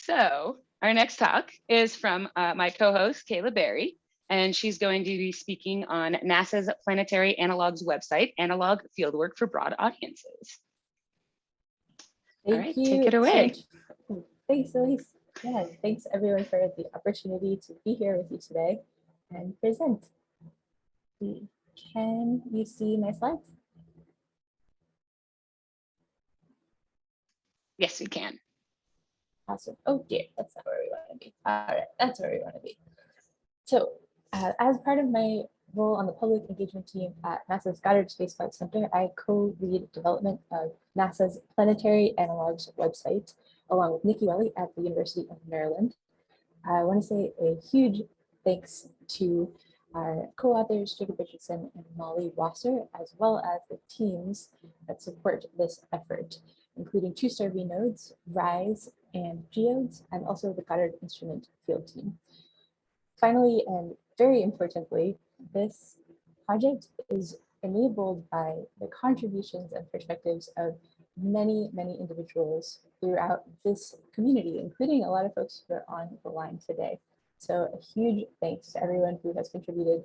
So our next talk is from my co-host, Caela Berry, and she's going to be speaking on NASA's Planetary Analogs website, Analog Fieldwork for Broad Audiences. All right, take it away. So much. Thanks, Elise. Yeah, thanks everyone for the opportunity to be here with you today and present. Can you see my slides? Yes, we can. Awesome. Oh dear, that's not where we want to be. All right, that's where we want to be. So as part of my role on the public engagement team at NASA's Goddard Space Flight Center, I co-lead development of NASA's Planetary Analogs website, along with Nikki Welly at the University of Maryland. I want to say a huge thanks to our co-authors, Jacob Richardson and Molly Wasser, as well as the teams that support this effort, including 2-star-V nodes, RISE, and Geodes, and also the Goddard Instrument Field Team. Finally, and very importantly, this project is enabled by the contributions and perspectives of many, many individuals throughout this community, including a lot of folks who are on the line today. So a huge thanks to everyone who has contributed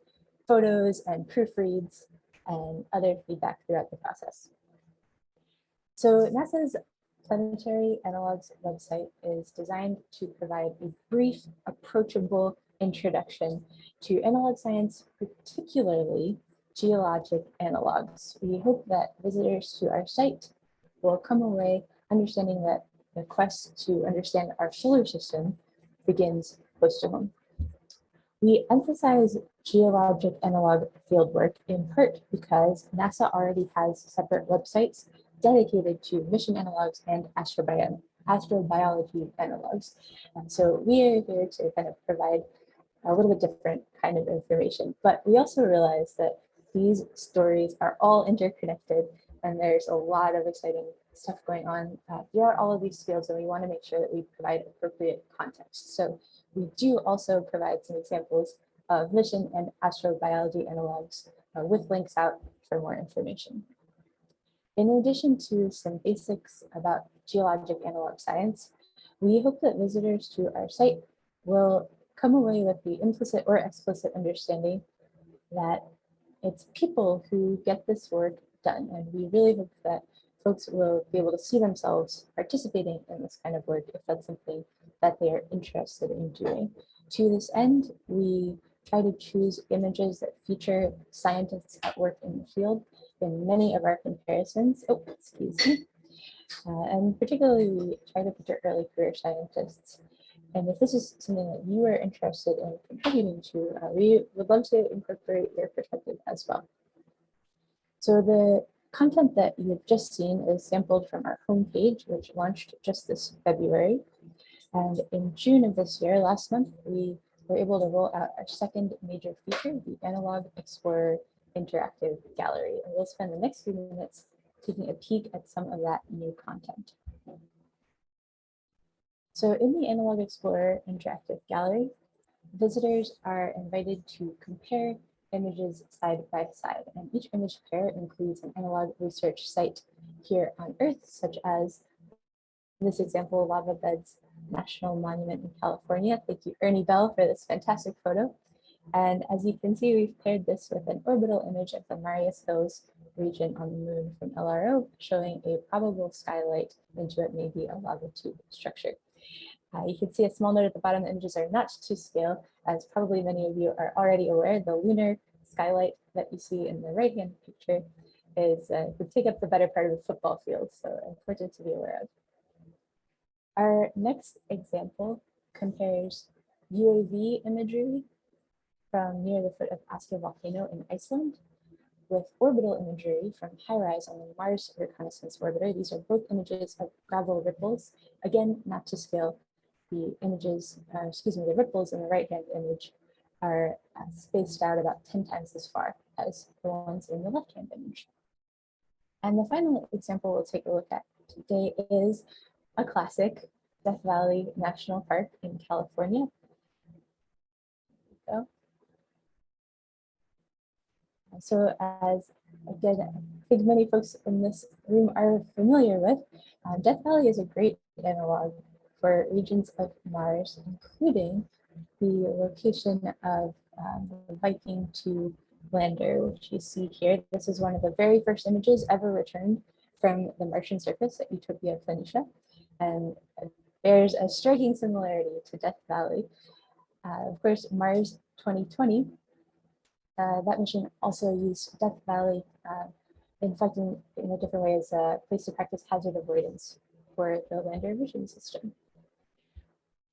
photos and proofreads and other feedback throughout the process. So NASA's Planetary Analogs website is designed to provide a brief, approachable introduction to analog science, particularly geologic analogs. We hope that visitors to our site will come away understanding that the quest to understand our solar system begins close to home. We emphasize geologic analog fieldwork in part because NASA already has separate websites dedicated to mission analogs and astrobiology analogs. And so we are here to kind of provide a little bit different kind of information, but we also realize that these stories are all interconnected and there's a lot of exciting stuff going on throughout all of these fields, and we want to make sure that we provide appropriate context. So we do also provide some examples of mission and astrobiology analogs with links out for more information. In addition to some basics about geologic analog science, we hope that visitors to our site will come away with the implicit or explicit understanding that it's people who get this work done. And we really hope that folks will be able to see themselves participating in this kind of work if that's something that they are interested in doing. To this end, we try to choose images that feature scientists at work in the field in many of our comparisons. Oh, excuse me. And particularly, we try to feature early career scientists. And if this is something that you are interested in contributing to, we would love to incorporate your perspective as well. So the content that you've just seen is sampled from our homepage, which launched just this February. And in June of this year, last month, we were able to roll out our second major feature, the Analog Explorer Interactive Gallery. And we'll spend the next few minutes taking a peek at some of that new content. So in the Analog Explorer Interactive Gallery, visitors are invited to compare images side by side, and each image pair includes an analog research site here on Earth, such as this example, Lava Beds National Monument in California. Thank you, Ernie Bell, for this fantastic photo. And as you can see, we've paired this with an orbital image of the Marias Hills region on the moon from LRO, showing a probable skylight into what may be a lava tube structure. You can see a small note at the bottom. The images are not to scale, as probably many of you are already aware. The lunar skylight that you see in the right-hand picture is would take up the better part of the football field, so important to be aware of. Our next example compares UAV imagery from near the foot of Askja volcano in Iceland with orbital imagery from HiRISE on the Mars Reconnaissance Orbiter. These are both images of gravel ripples, again, not to scale. The images, the ripples in the right-hand image are spaced out about 10 times as far as the ones in the left-hand image. And the final example we'll take a look at today is a classic, Death Valley National Park in California. There we go. So as, again, I think many folks in this room are familiar with, Death Valley is a great analog for regions of Mars, including the location of the Viking 2 lander, which you see here. This is one of the very first images ever returned from the Martian surface at Utopia Planitia, and it bears a striking similarity to Death Valley. Of course, Mars 2020, that mission also used Death Valley, in fact, in a different way, as a place to practice hazard avoidance for the lander vision system.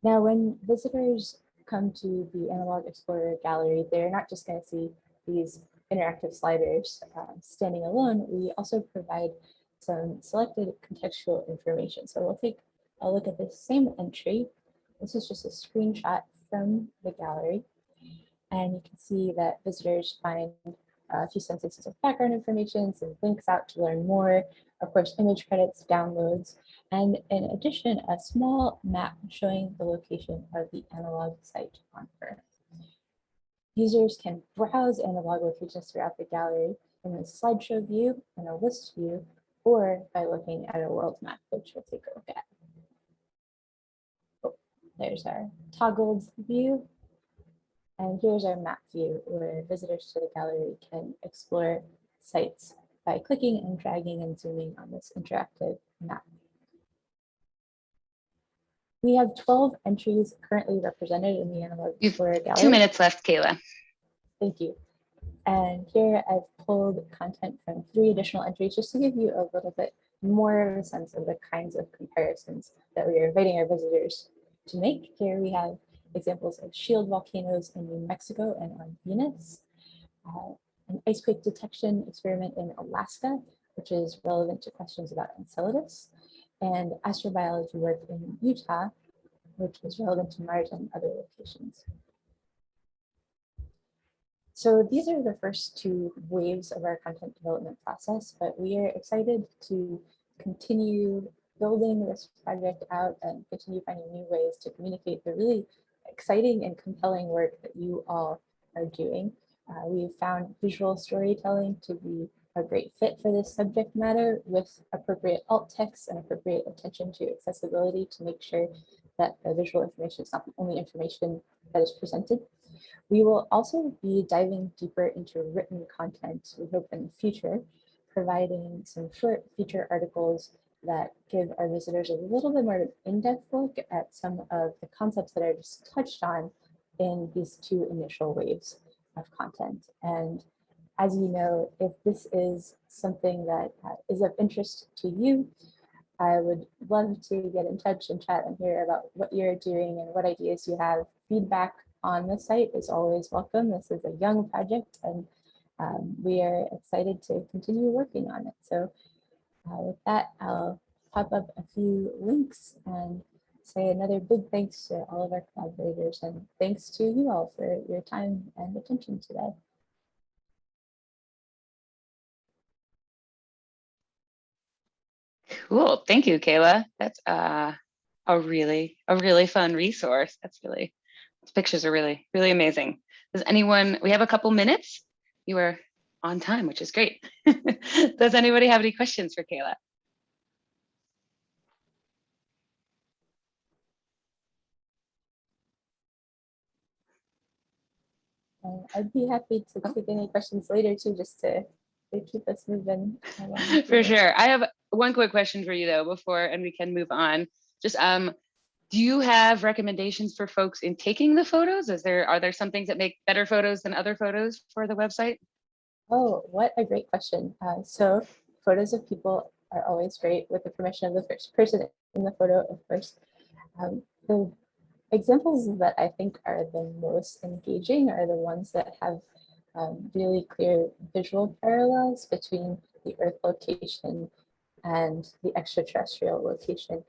Now, when visitors come to the Analog Explorer Gallery, they're not just going to see these interactive sliders standing alone. We also provide some selected contextual information. So we'll take a look at this same entry. This is just a screenshot from the gallery. And you can see that visitors find a few sentences of background information, some links out to learn more, of course, image credits, downloads, and in addition, a small map showing the location of the analog site on Earth. Users can browse analog locations throughout the gallery in the slideshow view and a list view, or by looking at a world map, which we'll take a look at. Oh, there's our toggled view. And here's our map view, where visitors to the gallery can explore sites by clicking and dragging and zooming on this interactive map. We have 12 entries currently represented in the Analog Explorer gallery. 2 minutes left, Caela. Thank you. And here I've pulled content from 3 additional entries just to give you a little bit more of a sense of the kinds of comparisons that we are inviting our visitors to make. Here we have examples of shield volcanoes in New Mexico and on Venus, an icequake detection experiment in Alaska, which is relevant to questions about Enceladus, and astrobiology work in Utah, which is relevant to Mars and other locations. So these are the first 2 waves of our content development process, but we are excited to continue building this project out and continue finding new ways to communicate the really exciting and compelling work that you all are doing. We've found visual storytelling to be a great fit for this subject matter, with appropriate alt text and appropriate attention to accessibility to make sure that the visual information is not the only information that is presented. We will also be diving deeper into written content, we hope, in the future, providing some short feature articles that give our visitors a little bit more in-depth look at some of the concepts that I just touched on in these 2 initial waves of content. And as you know, if this is something that is of interest to you, I would love to get in touch and chat and hear about what you're doing and what ideas you have. Feedback on the site is always welcome. This is a young project, and we are excited to continue working on it. So with that, I'll pop up a few links and say another big thanks to all of our collaborators, and thanks to you all for your time and attention today. Cool. Thank you, Caela. That's a really fun resource. Those pictures are really amazing. Does anyone, we have a couple minutes. You are on time, which is great. Does anybody have any questions for Caela? I'd be happy to take any questions later too, just to keep us moving along. For sure. I have one quick question for you though, and we can move on. Just do you have recommendations for folks in taking the photos? Are there some things that make better photos than other photos for the website? Oh, what a great question. So photos of people are always great with the permission of the first person in the photo, of course. The examples that I think are the most engaging are the ones that have really clear visual parallels between the Earth location and the extraterrestrial location.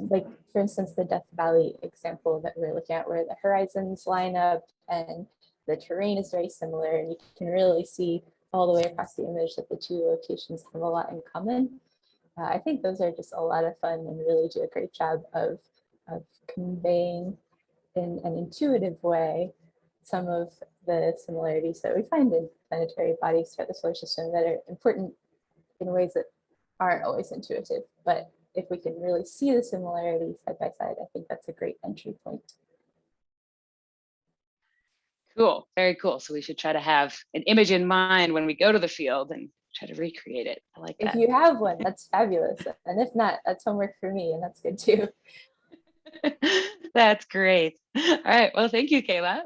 Like, for instance, the Death Valley example that we're looking at, where the horizons line up and the terrain is very similar, and you can really see all the way across the image that the 2 locations have a lot in common. I think those are just a lot of fun and really do a great job of conveying in an intuitive way some of the similarities that we find in planetary bodies throughout the solar system that are important in ways that aren't always intuitive, but if we can really see the similarities side by side, I think that's a great entry point. Cool, very cool. So we should try to have an image in mind when we go to the field and try to recreate it. I like If that. you have one, that's fabulous. And if not, that's homework for me, and that's good too. That's great. All right. Well, thank you, Caela.